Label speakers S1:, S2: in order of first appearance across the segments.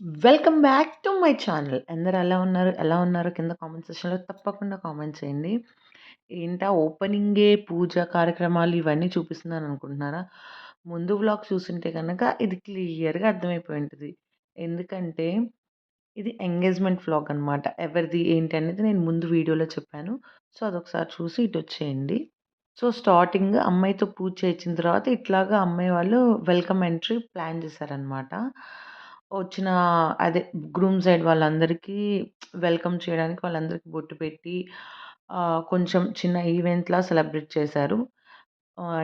S1: Welcome back to my channel. అందరూ ఎలా ఉన్నారు? ఎలా ఉన్నారో కింద కామెంట్ సెక్షన్‌లో తప్పకుండా కామెంట్ చేయండి. ఏంటా ఓపెనింగే పూజ కార్యక్రమాలు ఇవన్నీ చూపిస్తున్నాననుకుంటున్నారా? ముందు వ్లాగ్ చూసుంటే గనక ఇది క్లియర్‌గా అర్థమైపోయి ఉంటది. ఎందుకంటే ఇది ఎంగేజ్‌మెంట్ వ్లాగ్ అనమాట. ఎవరిది ఏంటి అనేది నేను ముందు వీడియోలో చెప్పాను. సో, అదొకసారి చూసి ఇటొచ్చేయండి. సో, స్టార్టింగ్ అమ్మాయితో పూజ చేయించిన తర్వాత ఇట్లాగా అమ్మాయి వాళ్ళు వెల్కమ్ ఎంట్రీ ప్లాన్ చేశారనమాట. వచ్చిన అదే గ్రూమ్ సైడ్ వాళ్ళందరికీ వెల్కమ్ చేయడానికి వాళ్ళందరికీ బొట్టు పెట్టి కొంచెం చిన్న ఈవెంట్‌లా సెలబ్రేట్ చేశారు.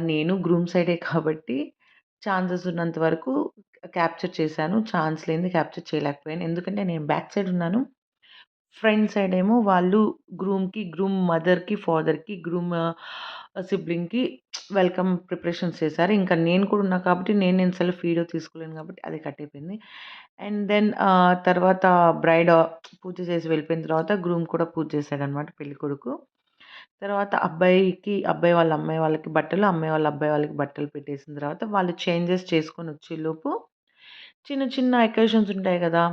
S1: నేను గ్రూమ్ సైడే కాబట్టి ఛాన్సెస్ ఉన్నంత వరకు క్యాప్చర్ చేశాను. ఛాన్స్ లేనిది క్యాప్చర్ చేయలేకపోయాను. ఎందుకంటే నేను బ్యాక్ సైడ్ ఉన్నాను. ఫ్రంట్ సైడ్ ఏమో వాళ్ళు గ్రూమ్ మదర్‌కి, ఫాదర్‌కి, సిబ్లింగ్‌కి వెల్కమ్ ప్రిపరేషన్స్ చేశారు. ఇంకా నేను కూడా ఉన్నా కాబట్టి నేను సెల్ఫ్ వీడియో తీసుకోలేను కాబట్టి అది కట్ అయిపోయింది. అండ్ దెన్ తర్వాత బ్రైడ్ పూజ చేసి వెళ్ళిపోయిన తర్వాత గ్రూమ్ కూడా పూజ చేశాడనమాట పెళ్ళికొడుకు. తర్వాత అబ్బాయి వాళ్ళ అమ్మాయి వాళ్ళకి బట్టలు, అమ్మాయి వాళ్ళ అబ్బాయి వాళ్ళకి బట్టలు పెట్టేసిన తర్వాత వాళ్ళు చేంజెస్ చేసుకొనొచ్చేలోపు చిన్న చిన్న అకేషన్స్ ఉంటాయి గదా!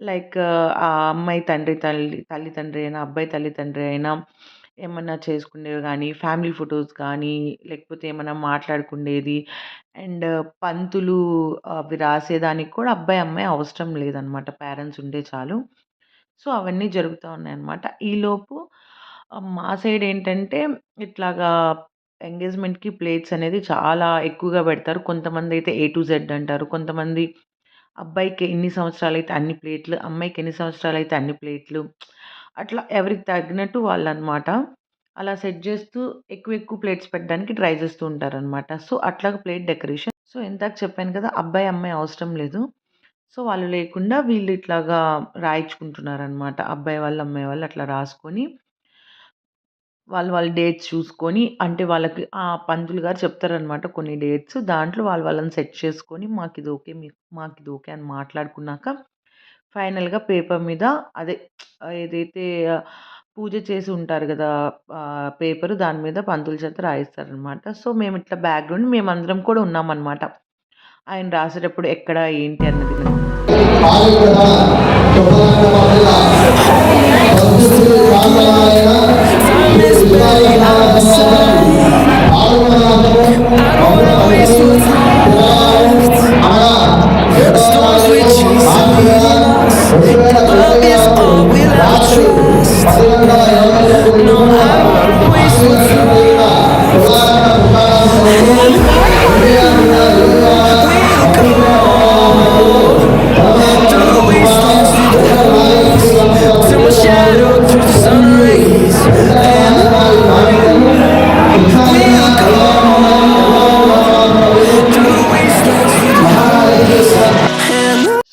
S1: లైక్ ఆ అమ్మాయి తల్లితండ్రి అయినా, అబ్బాయి తల్లితండ్రి అయినా ఏమన్నా చేసుకునేవి గానీ, ఫ్యామిలీ ఫోటోస్ గానీ, లేకపోతే ఏమన్నా మాట్లాడుకుండేది. అండ్ పంతులు అవి రాసేదానికి కూడా అబ్బాయి, అమ్మాయి అవసరం లేదనమాట. పేరెంట్స్ ఉంటే చాలు. సో, అవన్నీ జరుగుతా ఉన్నాయన్నమాట. ఈలోపు మా సైడ్ ఏంటంటే ఇట్లాగా ఎంగేజ్‌మెంట్‌కి ప్లేట్స్ అనేది చాలా ఎక్కువగా పెడతారు. కొంతమందైతే ఏ టు జెడ్ అంటారు. కొంతమంది అబ్బాయికి ఎన్ని సంవత్సరాలైతే అన్ని ప్లేట్లు, అమ్మాయికి ఎన్ని సంవత్సరాలైతే అన్ని ప్లేట్లు. అట్లా ఎవరికి తగ్గినట్టు వాళ్ళనమాట. అలా సెట్ జేస్తూ ఎక్కువ ఎక్కువ ప్లేట్స్ పెట్టడానికి ట్రై చేస్తూ ఉంటారనమాట. సో, అట్లాగా ప్లేట్ డెకరేషన్. సో, ఇందాక చెప్పాను కదా! అబ్బాయి, అమ్మాయి అవసరం లేదు. సో, వాళ్ళు లేకుండా వీళ్ళు ఇట్లాగా రాయించుకుంటున్నారనమాట. అబ్బాయి వాళ్ళు, అమ్మాయి వాళ్ళు అట్లా రాసుకొని వాళ్ళ డేట్స్ చూసుకొని అంటే వాళ్ళకి పంతులు గారు చెప్తారనమాట కొన్ని డేట్స్. దాంట్లో వాళ్ళని సెట్ చేసుకొని మాకిది ఓకే. మాకిది ఓకే అని మాట్లాడుకున్నాక ఫైనల్‌గా పేపర్ మీద అదే ఏదైతే పూజ చేసి ఉంటారు గదా! పేపరు దాని మీద పంతులు చేత రాయిస్తారనమాట. సో, మేమిట్లా బ్యాక్‌గ్రౌండ్ మేమందరం కూడా ఉన్నామనమాట. ఆయన రాసేటప్పుడు ఎక్కడ ఏంటి అన్నది.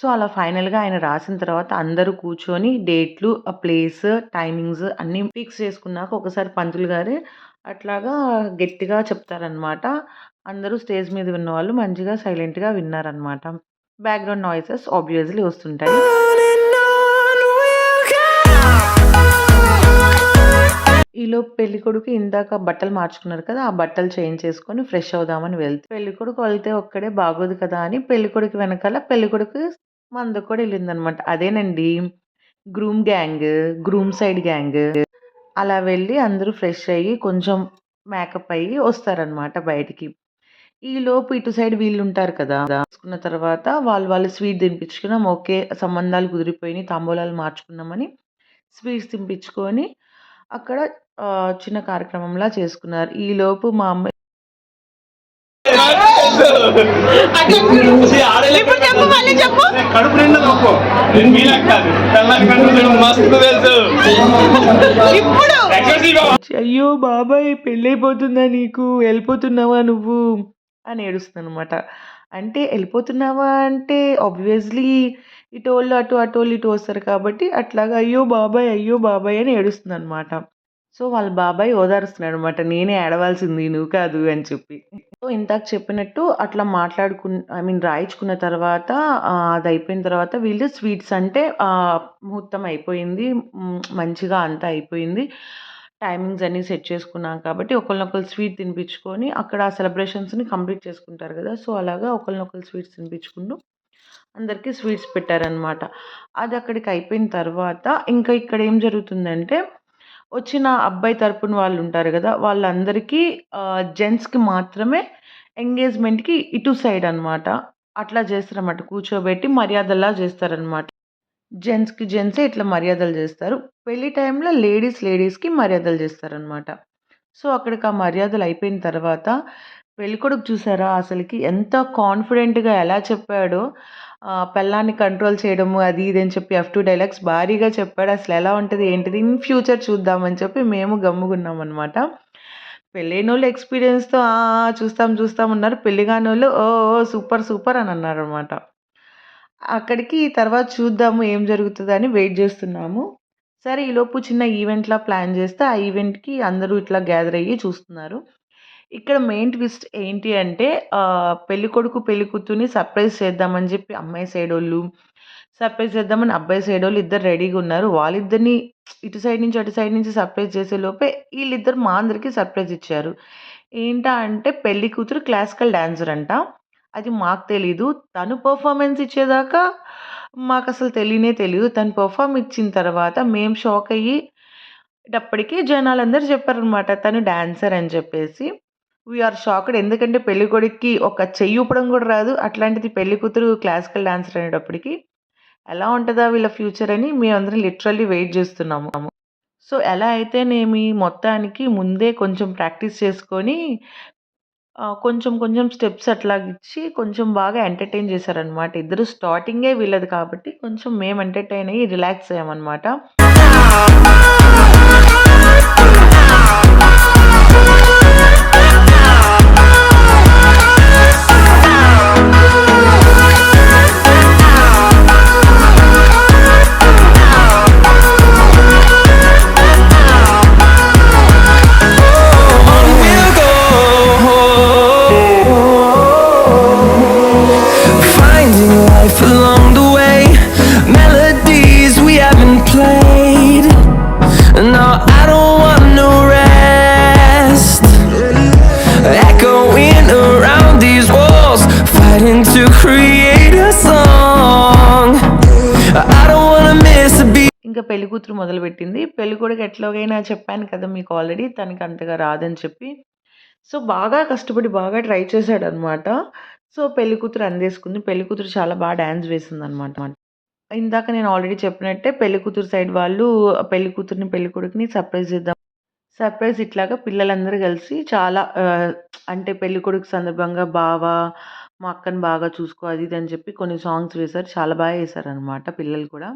S1: సో, అలా ఫైనల్‌గా ఆయన రాసిన తర్వాత అందరూ కూర్చొని డేట్లు, ఆ ప్లేస్, టైమింగ్స్ అన్నీ ఫిక్స్ చేసుకున్నాక ఒకసారి పంతులు గారే అట్లాగా గట్టిగా చెప్తారనమాట. అందరూ స్టేజ్ మీద ఉన్నవాళ్ళు మంచిగా సైలెంట్‌గా విన్నారనమాట. బ్యాక్‌గ్రౌండ్ నాయిసెస్ ఆబ్వియస్‌లీ వస్తుంటాయి. ఈలోపు పెళ్ళికొడుకు ఇందాక బట్టలు మార్చుకున్నారు కదా! ఆ బట్టలు చేంజ్ చేసుకొని ఫ్రెష్ అవుదామని వెళ్తే పెళ్ళికొడుకు వెళ్తే ఒక్కడే బాగోదు కదా! అని పెళ్ళికొడుకు వెనకాల పెళ్ళికొడుకు మనతో కూడా ఎళ్ళిందనమాట. అదేనండి గ్రూమ్ సైడ్ గ్యాంగ్. అలా వెళ్ళి అందరూ ఫ్రెష్ అయ్యి కొంచెం మేకప్ అయ్యి వస్తారనమాట బయటికి. ఈలోపు ఇటు సైడ్ వీళ్ళుంటారు కదా! చేసుకున్న తర్వాత వాళ్ళు స్వీట్ తినిపించుకున్నాం. ఓకే. సంబంధాలు కుదిరిపోయినాయి. తాంబూలాలు మార్చుకున్నామని స్వీట్స్ తినిపించుకొని అక్కడ చిన్న కార్యక్రమంలా చేసుకున్నారు. ఈలోపు మా అమ్మాయి
S2: ఇప్పుడు చెప్పు మళ్ళీ చెప్పు.
S3: కడుపు నిండా నొప్పు మీలా కాదు తెల్లని కడుపు మస్తు తెలుసు
S2: ఇప్పుడు
S1: అయ్యో బాబాయ్ పెళ్ళైపోతుందా నీకు? ఎళ్ళిపోతున్నావా నువ్వు? అని ఏడుస్తుందనమాట. అంటే ఎళ్ళిపోతున్నావా అంటే ఆబ్వియస్‌లీ ఇటోళ్ళు అటు, అటోళ్ళు ఇటు వస్తారు కాబట్టి అట్లాగా అయ్యో బాబాయ్ అని ఏడుస్తుందనమాట. సో, వాళ్ళ బాబాయ్ ఓదారుస్తున్నాడనమాట. నేనే ఏడవాల్సింది నువ్వు కాదు అని చెప్పి. సో, ఇందాక చెప్పినట్టు అట్లా రాయించుకున్న తర్వాత అదయిపోయిన తర్వాత వీళ్ళు స్వీట్స్ అంటే ముహూర్తం అయిపోయింది. మంచిగా అంతా అయిపోయింది. టైమింగ్స్ అన్నీ సెట్ చేసుకున్నాం కాబట్టి ఒకళ్ళనొకళ్ళు స్వీట్ తినిపించుకొని అక్కడ ఆ సెలబ్రేషన్స్‌ని కంప్లీట్ చేసుకుంటారు గదా! సో, అలాగా ఒకళ్ళనొకళ్ళు స్వీట్స్ తినిపించుకుంటూ అందరికీ స్వీట్స్ పెట్టారనమాట. అది అక్కడికి అయిపోయిన తర్వాత ఇంకా ఇక్కడ ఏం జరుగుతుందంటే, వచ్చిన అబ్బాయి తరపున వాళ్ళు ఉంటారు గదా! వాళ్ళందరికీ జెంట్స్‌కి మాత్రమే ఎంగేజ్‌మెంట్‌కి ఇటు సైడ్ అనమాట. అట్లా చేస్తారనమాట. కూర్చోబెట్టి మర్యాదల్లా చేస్తారనమాట. జెంట్స్‌కి జెంట్సే ఇట్లా మర్యాదలు జేస్తారు. పెళ్లి టైంలో లేడీస్‌కి మర్యాదలు జేస్తారనమాట. సో, అక్కడికి ఆ మర్యాదలు అయిపోయిన తర్వాత పెళ్ళికొడుకు చూసారా అసలకి ఎంత కాన్ఫిడెంట్‌గా ఎలా చెప్పాడో పెళ్ళాన్ని కంట్రోల్ చేయడము అది ఇది అని చెప్పి ఎఫ్2 డైలాగ్స్ భారీగా చెప్పాడు. అసలెలా ఉంటది ఏంటిది ఇన్ ఫ్యూచర్ చూద్దామని చెప్పి మేము గమ్ముగున్నామనమాట. పెళ్ళైనోళ్ళు ఎక్స్‌పీరియన్స్‌తో ఆ! ఆ! చూస్తాం అన్నారు. పెళ్లి కానోళ్ళు ఓహ్! ఓహ్! సూపర్ సూపర్ అని అన్నారనమాట. అక్కడికి తర్వాత చూద్దాము ఏం జరుగుతదని వెయిట్ జేస్తున్నాము. సరే ఈలోపు చిన్న ఈవెంట్‌లా ప్లాన్ జేస్తే, ఆ ఈవెంట్‌కి అందరూ ఇట్లా గ్యాదర్ అయ్యి చూస్తున్నారు. ఇక్కడ మెయిన్ ట్విస్ట్ ఏంటి అంటే పెళ్ళికొడుకు, పెళ్ళికూతుర్ని సర్ప్రైజ్ చేద్దామని జెప్పి అమ్మాయి సైడోళ్ళు, సర్ప్రైజ్ చేద్దామని అబ్బాయి సైడోళ్ళు ఇద్దరు రెడీగున్నారు. వాళ్ళిద్దరిని ఇటు సైడ్ నుంచి, అటు సైడ్ నుంచి సర్ప్రైజ్ చేసే లోపే ఈళ్ళిద్దరు మా అందరికి సర్ప్రైజ్ ఇచ్చారు. ఏంటా అంటే పెళ్లి కూతురు క్లాసికల్ డాన్సర్ అంట. అది మాకు తెలీదు. తను పెర్ఫార్మన్స్ ఇచ్చేదాకా మాకసలు తెలియనే తెలీదు. తను పెర్ఫార్మ్ ఇచ్చిన తర్వాత మేము షాక్ అయ్యేటప్పటికి జనాలందరూ చెప్పారనమాట. తను డాన్సర్ అని చెప్పేసి. We are shocked. ఎందుకంటే పెళ్ళికొడుక్కి ఒక చెయ్యి ఊపడం గూడా రాదు. అట్లాంటిది పెళ్లి కూతురు క్లాసికల్ డాన్సర్ అనేటప్పటికి ఎలా ఉంటదా వీళ్ళ ఫ్యూచర్ అని మేమందరం లిటరల్లీ వెయిట్ జేస్తున్నాము. సో, ఎలా అయితేనేమి మొత్తానికి ముందే కొంచెం ప్రాక్టీస్ చేసుకొని కొంచెం కొంచెం స్టెప్స్ అట్లాగిచ్చి కొంచెం బాగా ఎంటర్‌టైన్ చేశారనమాట. ఇద్దరు స్టార్టింగే వీళ్ళది కాబట్టి కొంచెం మేము ఎంటర్‌టైన్ అయ్యి relax అయ్యామనమాట.
S4: Finding life along the way, melodies we haven't played. No, I don't want no rest. Echoing around these walls, fighting to create a song. I don't wanna miss a beat.
S1: ఇంకా పెళ్లి కూతురు మొదలుపెట్టింది. పెళ్ళికొడుకు ఎట్లాగైనా చెప్పాను కదా మీకు already తనకి అంతగా రాదని చెప్పి. సో, బాగా కష్టపడి బాగా ట్రై చేశాడనమాట. సో, పెళ్లి కూతురు అందేసుకుంది. పెళ్లి కూతురు చాలా డాన్స్ వేసిందనమాట. ఇందాక నేను ఆల్రెడీ చెప్పినట్టే పెళ్లి కూతురు సైడ్ వాళ్ళు పెళ్లి కూతురిని, పెళ్ళికొడుకుని సర్ప్రైజ్ చేద్దాం. సర్ప్రైజ్ ఇట్లాగా పిల్లలందరూ కలిసి చాలా అంటే పెళ్ళికొడుకు సందర్భంగా బావ, మా అక్కని బాగా చూసుకో అది ఇది అని చెప్పి కొన్ని సాంగ్స్ వేశారు. చాలా బాగా ఏశారనమాట పిల్లలు కూడా.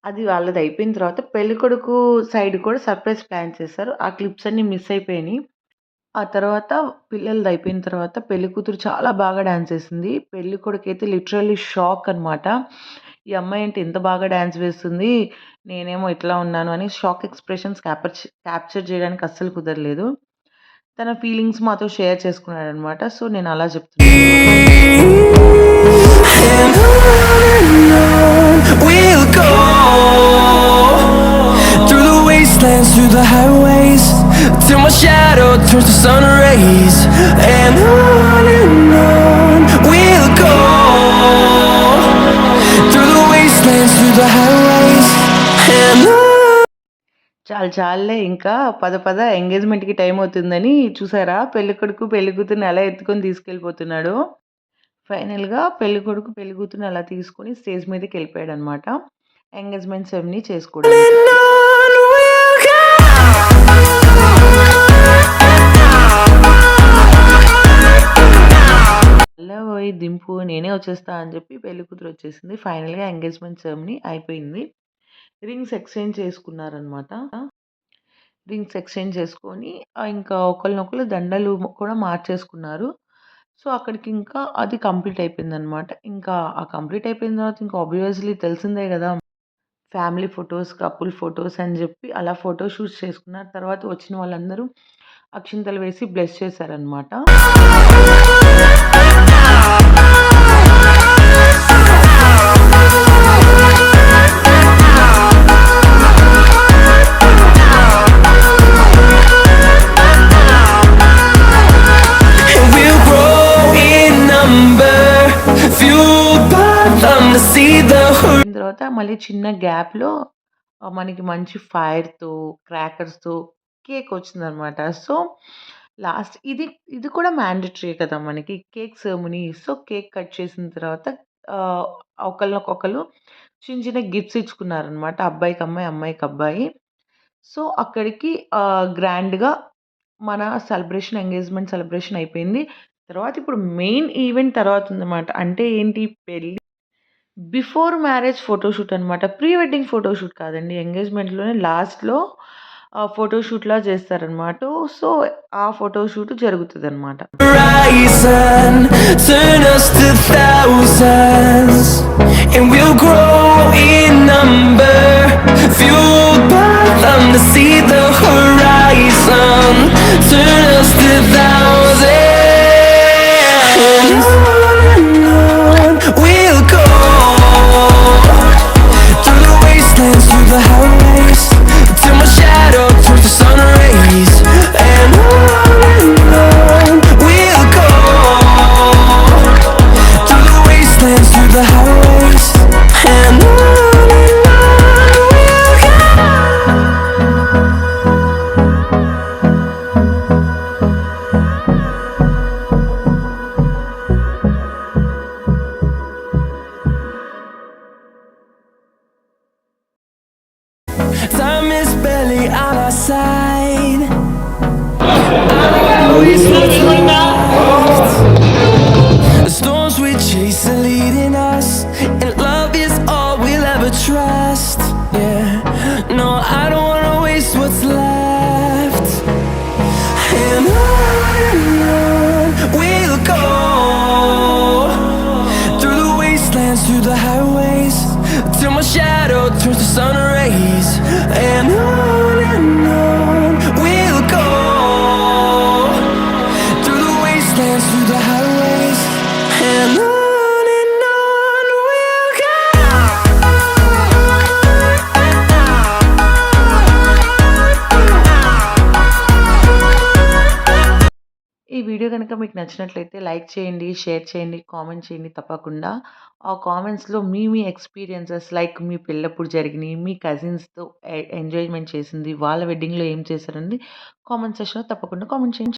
S1: అది వాళ్ళది అయిపోయిన తర్వాత పెళ్ళికొడుకు సైడ్ కూడా సర్ప్రైజ్ ప్లాన్ చేశారు. ఆ క్లిప్స్ అన్నీ మిస్ అయిపోయినాయి. ఆ తర్వాత పిల్లలది అయిపోయిన తర్వాత పెళ్ళికూతురు చాలా బాగా డాన్స్ ఏసింది. పెళ్ళికొడుకైతే లిటరల్లీ షాక్ అనమాట. ఈ అమ్మాయి ఏంటి ఇంత బాగా డాన్స్ వేస్తుంది. నేనేమో ఇట్లా ఉన్నాను అని షాక్ ఎక్స్‌ప్రెషన్స్ క్యాప్చర్ చేయడానికి అస్సలు కుదరలేదు. తన ఫీలింగ్స్ మాతో షేర్ చేసుకున్నాడనమాట. సో, నేను అలా చెప్తున్నాను.
S4: We'll go through the wastelands, through the highways, till my shadow turns to sun rays. And on we'll go through the wastelands, through the highways, and on.
S1: చాలులే ఇంకా పద ఎంగేజ్‌మెంట్‌కి టైం అవుతుందని చూసారా పెళ్ళికొడుకు, పెళ్ళికూతురిని ఎలా ఎత్తుకొని తీసుకెళ్ళిపోతున్నాడో. ఫైనల్‌గా పెళ్ళికొడుకు, పెళ్ళికూతురిని అలా తీసుకొని స్టేజ్ మీదకెళ్ళిపోయాడనమాట. ఎంగేజ్‌మెంట్ సెరమనీ చేసుకోవడానికి. "ఎల్లవోయ్ దింపు నేనే వచ్చేస్తా" అని చెప్పి పెళ్ళికూతురు వచ్చేసింది. ఫైనల్‌గా ఎంగేజ్‌మెంట్ సెరమనీ అయిపోయింది. రింగ్స్ ఎక్స్‌చేంజ్ చేసుకున్నారనమాట. రింగ్స్ ఎక్స్‌చేంజ్ చేసుకొని ఇంకా ఒకళ్ళనొకళ్ళు దండలు కూడా మార్చేసుకున్నారు. సో, అక్కడికి ఇంకా అది కంప్లీట్ అయిపోయిందనమాట. ఇంకా ఆ కంప్లీట్ అయిపోయిన తర్వాత ఇంకా ఆబ్వియస్‌లీ తెలిసిందే గదా! ఫ్యామిలీ ఫోటోస్, కపుల్ ఫోటోస్ అని జెప్పి అలా ఫోటో షూట్స్ చేసుకున్నారు. తర్వాత వచ్చిన వాళ్ళందరూ అక్షింతలు వేసి బ్లెస్ చేశారనమాట.
S4: And we'll grow in number, fueled by the
S1: అయిపోయిన తర్వాత మళ్ళీ చిన్న గ్యాప్‌లో మనకి మంచి ఫైర్‌తో, క్రాకర్స్‌తో కేక్ వచ్చిందనమాట. సో, లాస్ట్ ఇది కూడా మ్యాండేటరీయే కదా! మనకి cake ceremony. So, cake cut చేసిన తర్వాత ఆహ్, ఒకళ్ళకొకళ్ళు చిన్న చిన్న గిఫ్ట్స్ ఇచ్చుకున్నారనమాట. అబ్బాయికి అమ్మాయి, అమ్మాయికి అబ్బాయి. సో, అక్కడికి గ్రాండ్‌గా మన ఎంగేజ్‌మెంట్ సెలబ్రేషన్ అయిపోయింది. తర్వాత ఇప్పుడు మెయిన్ ఈవెంట్ తర్వాతుందన్నమాట. అంటే ఏంటి పెళ్లి బిఫోర్ మ్యారేజ్ ఫోటోషూట్ అనమాట. ప్రీ వెడ్డింగ్ ఫోటోషూట్ కాదండి. ఎంగేజ్‌మెంట్‌లోనే లాస్ట్‌లో ఫోటోషూట్‌లా చేస్తారనమాట. సో, ఆ photoshoot జరుగుతదనమాట.
S4: Horizon, turn us to thousands, and we'll grow in number, fueled by them to see the horizon, turn us to thousands, and on we'll go, through the wastelands, through the highways, till my shadow turns to sun rays, and on we'll go, through the wastelands, through the highways, and on we'll go. Time is barely on our side. The storms we chase are leading us, and love is all we'll ever trust. Yeah, no, I don't wanna waste what's left. And on we'll go, through the wastelands, through the highways, till my shadow turns to sun rays. And on we'll go, through the wastelands, through the highways, and on we'll go.
S1: ఈ video గనుక మీకు నచ్చినట్లయితే like చేయండి, share చేయండి, comment చేయండి తప్పకుండా. ఆ కామెంట్స్‌లో మీ ఎక్స్‌పీరియన్సెస్ లైక్ మీ పెళ్ళెప్పుడు జరిగినియి, మీ కజిన్స్‌తో ఎంజాయ్‌మెంట్ చేసింది, వాళ్ళ వెడ్డింగ్‌లో ఏం చేశారనేది కామెంట్ సెక్షన్‌లో తప్పకుండా కామెంట్ చేయండి.